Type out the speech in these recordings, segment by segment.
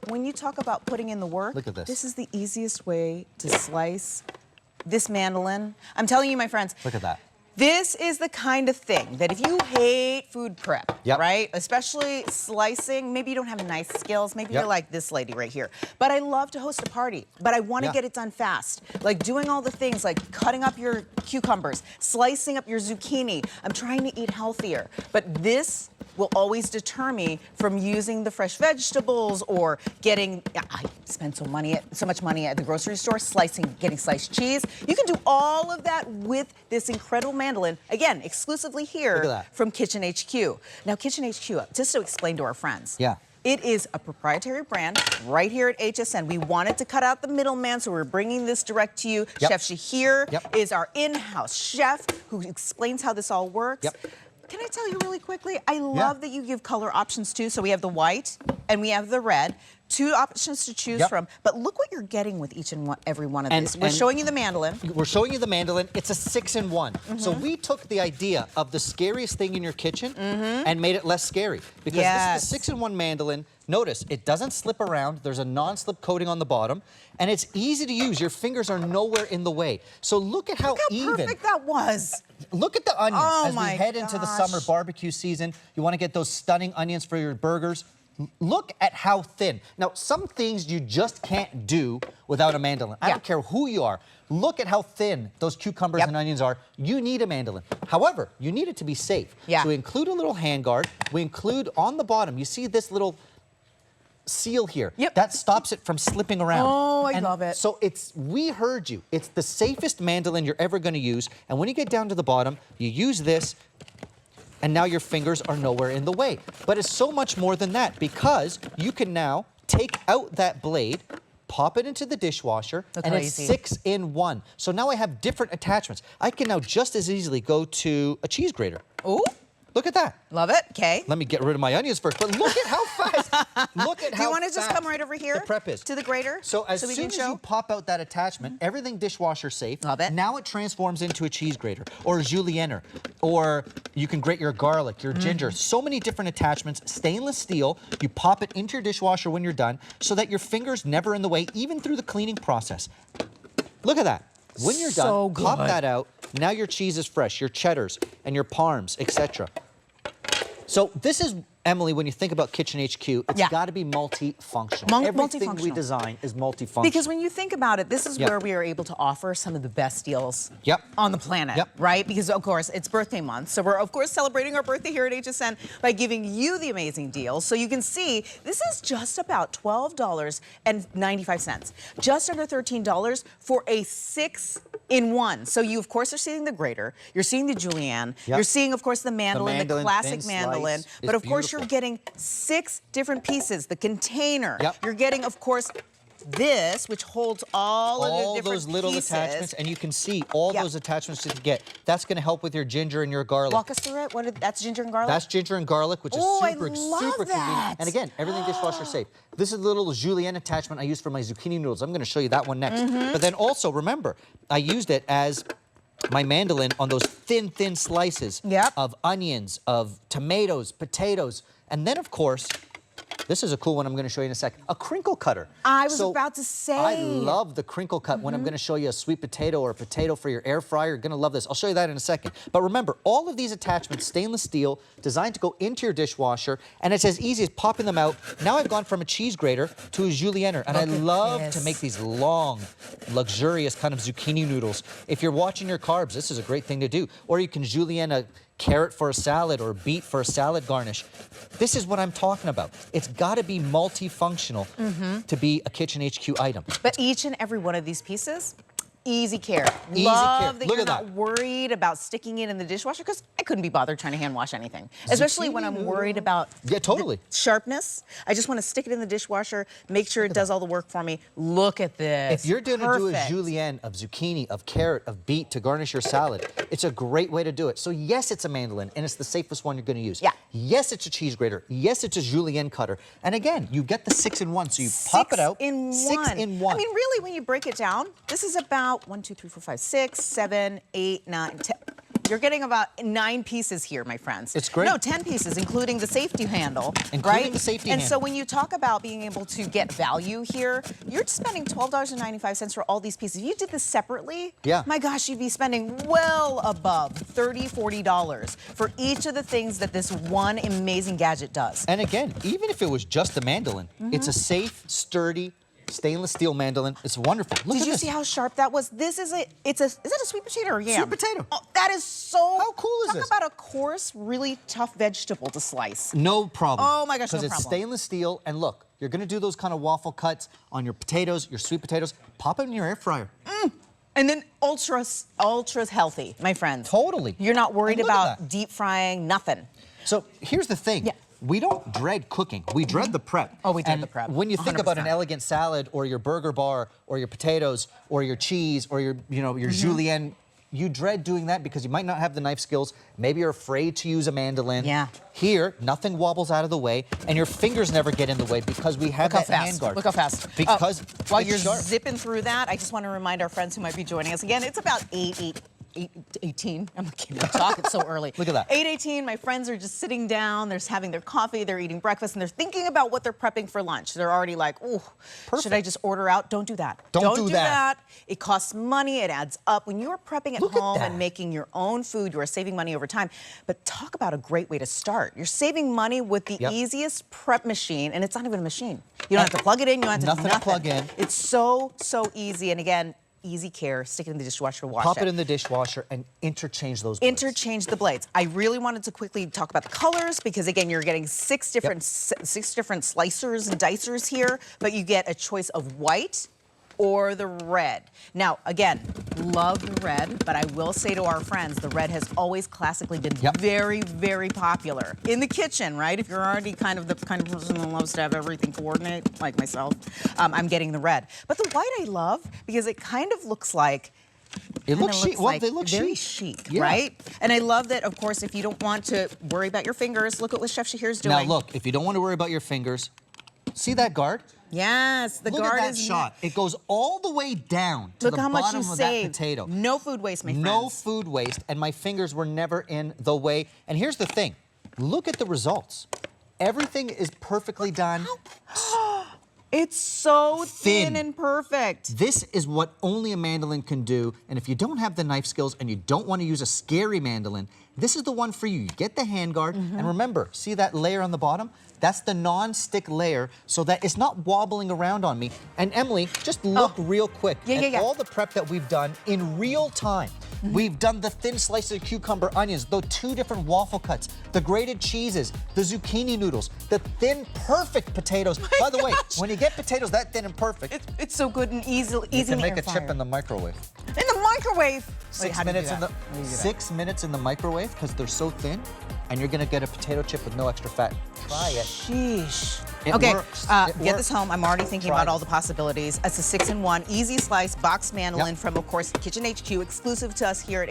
When you talk about putting in the work, look at this. This is the easiest way to slice this mandolin. I'm telling you, my friends. Look at that. This is the kind of thing that if you hate food prep, right? Especially slicing, maybe you don't have nice skills, maybe you're like this lady right here. But I love to host a party, but I want to get it done fast. Like doing all the things like cutting up your cucumbers, slicing up your zucchini. I'm trying to eat healthier, but this will always deter me from using the fresh vegetables or getting, I spend so much money at the grocery store getting sliced cheese. You can do all of that with this incredible mandolin, again, exclusively here from Kitchen HQ. Now, Kitchen HQ, just to explain to our friends. It is a proprietary brand right here at HSN. We wanted to cut out the middleman, so we're bringing this direct to you. Chef Shahir is our in-house chef who explains how this all works. Can I tell you really quickly, I love that you give color options too. So we have the white and we have the red. Two options to choose from, but look what you're getting with each and every one of these. We're showing you the mandolin. We're showing you the mandolin. It's a 6-in-1. So we took the idea of the scariest thing in your kitchen and made it less scary. Because this is a 6-in-1 mandolin. Notice, it doesn't slip around. There's a non-slip coating on the bottom. And it's easy to use. Your fingers are nowhere in the way. So look at how perfect that was. Look at the onions as we head into the summer barbecue season. You want to get those stunning onions for your burgers. Look at how thin. Now, some things you just can't do without a mandolin. I don't care who you are. Look at how thin those cucumbers and onions are. You need a mandolin. However, you need it to be safe. So we include a little handguard. We include on the bottom, you see this little seal here. That stops it from slipping around. Oh, I love it. So we heard you. It's the safest mandolin you're ever going to use. And when you get down to the bottom, you use this, and now your fingers are nowhere in the way. But it's so much more than that, because you can now take out that blade, pop it into the dishwasher, and it's 6-in-1. So now I have different attachments. I can now just as easily go to a cheese grater. Ooh. Look at that. Love it. Okay. Let me get rid of my onions first, but look at how fast. Look at how fast. Do you want to just come right over here? The prep is. To the grater? So as soon as you pop out that attachment, everything dishwasher safe. Love it. Now it transforms into a cheese grater or a julienner, or you can grate your garlic, your ginger. So many different attachments. Stainless steel. You pop it into your dishwasher when you're done so that your fingers never in the way, even through the cleaning process. Look at that. When you're done, pop that out. Now your cheese is fresh, your cheddars and your parms, etc. So this is, Emily, when you think about Kitchen HQ, it's got to be multifunctional. Everything we design is multifunctional. Because when you think about it, this is where we are able to offer some of the best deals on the planet, right? Because, of course, it's birthday month. So we're, of course, celebrating our birthday here at HSN by giving you the amazing deals. So you can see this is just about $12.95. Just under $13 for a 6-in-1. So you, of course, are seeing the grater. You're seeing the julienne. You're seeing, of course, the mandolin, the classic mandolin. But, of course, you're getting 6 different pieces. The container. You're getting, of course, this, which holds all of the different those little attachments, and you can see all those attachments that you get. That's going to help with your ginger and your garlic. Walk us through it. That's ginger and garlic? That's ginger and garlic, which is super convenient. And again, everything dishwasher safe. This is the little julienne attachment I use for my zucchini noodles. I'm going to show you that one next. But then also, remember, I used it as my mandolin on those thin slices of onions, of tomatoes, potatoes, and then, of course, this is a cool one I'm going to show you in a second. A crinkle cutter. I was about to say. I love the crinkle cut when I'm going to show you a sweet potato or a potato for your air fryer. You're going to love this. I'll show you that in a second. But remember, all of these attachments, stainless steel, designed to go into your dishwasher, and it's as easy as popping them out. Now I've gone from a cheese grater to a julienner, and I love to make these long, luxurious kind of zucchini noodles. If you're watching your carbs, this is a great thing to do. Or you can julienne a carrot for a salad or beet for a salad garnish. This is what I'm talking about. It's got to be multifunctional to be a Kitchen HQ item. But each and every one of these pieces, easy care. Love that you're not worried about sticking it in the dishwasher, because I couldn't be bothered trying to hand wash anything. Especially when I'm worried about the sharpness. I just want to stick it in the dishwasher, make sure it does all the work for me. Look at this. If you're going to do a julienne of zucchini, of carrot, of beet to garnish your salad, it's a great way to do it. So yes, it's a mandolin, and it's the safest one you're going to use. Yes, it's a cheese grater. Yes, it's a julienne cutter. And again, you get the 6-in-1, so you pop it out. 6-in-1. I mean, really, when you break it down, this is about 1, 2, 3, 4, 5, 6, 7, 8, 9, 10. You're getting about 9 pieces here, my friends. It's great. No, 10 pieces, including the safety handle, Including right? the safety and handle. so when you talk about being able to get value here, you're spending $12.95 for all these pieces. If you did this separately, my gosh, you'd be spending well above $30, $40 for each of the things that this one amazing gadget does. And again, even if it was just a mandolin, it's a safe, sturdy, stainless steel mandolin. It's wonderful. Look Did you see how sharp that was? This is is that a sweet potato or yam? Sweet potato. Oh, that is so. How cool is this? Talk about a coarse, really tough vegetable to slice. No problem. Oh my gosh, no problem. Because it's stainless steel, and look, you're gonna do those kind of waffle cuts on your potatoes, your sweet potatoes. Pop it in your air fryer. And then ultra healthy, my friends. Totally. You're not worried about deep frying, nothing. So here's the thing. We don't dread cooking. We dread the prep. Oh, we dread the prep. When you think 100%. about an elegant salad or your burger bar or your potatoes or your cheese or your, your julienne, you dread doing that because you might not have the knife skills. Maybe you're afraid to use a mandolin. Yeah. Here, nothing wobbles out of the way, and your fingers never get in the way because we have that hand guard. Look how fast. Because while it's you're sharp. zipping through that, I just want to remind our friends who might be joining us again. It's about 8:18. I'm kidding. I'm talking so early. Look at that. 8:18. My friends are just sitting down. They're having their coffee. They're eating breakfast, and they're thinking about what they're prepping for lunch. They're already like, "Ooh, should I just order out?" Don't do that. Don't do that. It costs money. It adds up. When you are prepping at home and making your own food, you are saving money over time. But talk about a great way to start. You're saving money with the easiest prep machine, and it's not even a machine. You don't have to plug it in. You don't have to do nothing. To plug in. It's so easy. And again, easy care. Stick it in the dishwasher, wash Pop it in the dishwasher and interchange those blades. Interchange the blades. I really wanted to quickly talk about the colors because again, you're getting six different slicers and dicers here, but you get a choice of white or the red. Now, again, love the red, but I will say to our friends, the red has always classically been very, very popular in the kitchen, right? If you're already kind of the kind of person who loves to have everything coordinate, like myself, I'm getting the red. But the white I love because it kind of looks like it looks chic. Well, they look very chic, right? And I love that, of course, if you don't want to worry about your fingers, look at what Chef Shahir's doing. Now, look, if you don't want to worry about your fingers, see that guard? Yes, the guard is... Look at that shot. It goes all the way down to the bottom of that potato. No food waste, my friends. No food waste, and my fingers were never in the way. And here's the thing. Look at the results. Everything is perfectly done. It's so thin and perfect. This is what only a mandolin can do. And if you don't have the knife skills and you don't want to use a scary mandolin, this is the one for you. You get the handguard, and remember, see that layer on the bottom? That's the non-stick layer so that it's not wobbling around on me. And Emily, just look real quick at all the prep that we've done in real time. We've done the thin slices of cucumber, onions, the 2 different waffle cuts, the grated cheeses, the zucchini noodles, the thin, perfect potatoes. By the way, when you get potatoes that thin and perfect, it's so good and easy you can in the make a chip in the microwave. In the microwave? 6 minutes in the 6 minutes in the microwave because they're so thin, and you're gonna get a potato chip with no extra fat. Try it. Sheesh. It okay, works. Get this home. I'm already thinking about all the possibilities. It's a 6-in-1 easy slice box mandolin from, of course, Kitchen HQ, exclusive to us here at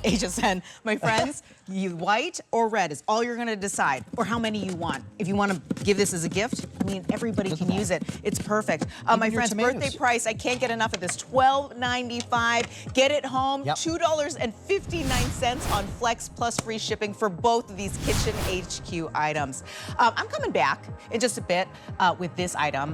HSN. My friends, you white or red is all you're gonna decide, or how many you want. If you want to give this as a gift, I mean, everybody can use it. It's perfect. My friends, birthday price, I can't get enough of this. $12.95. Get it home. $2.59 on Flex plus free shipping for both of these Kitchen HQ items. I'm coming back in just a bit with this item.